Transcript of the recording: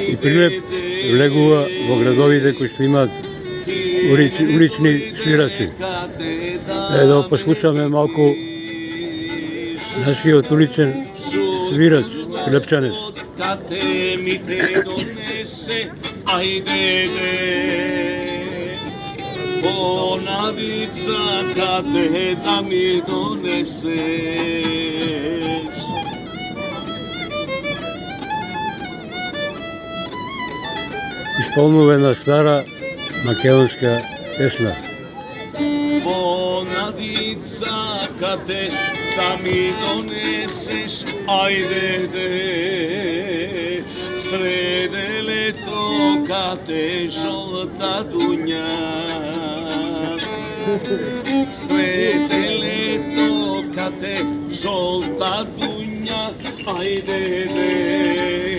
i Prilep Legua во градовите кои што имаат улични свираци. Да послушаме малку нашиот уличен свирач, Пилепчанец. Bonavica kate da mi doneseš. Исполнува една стара македонска песна. Bonavica kate da mi doneseš, ajde de. Srede leto kate žolta dunja. Srede leto kate žolta dunja, ajde de.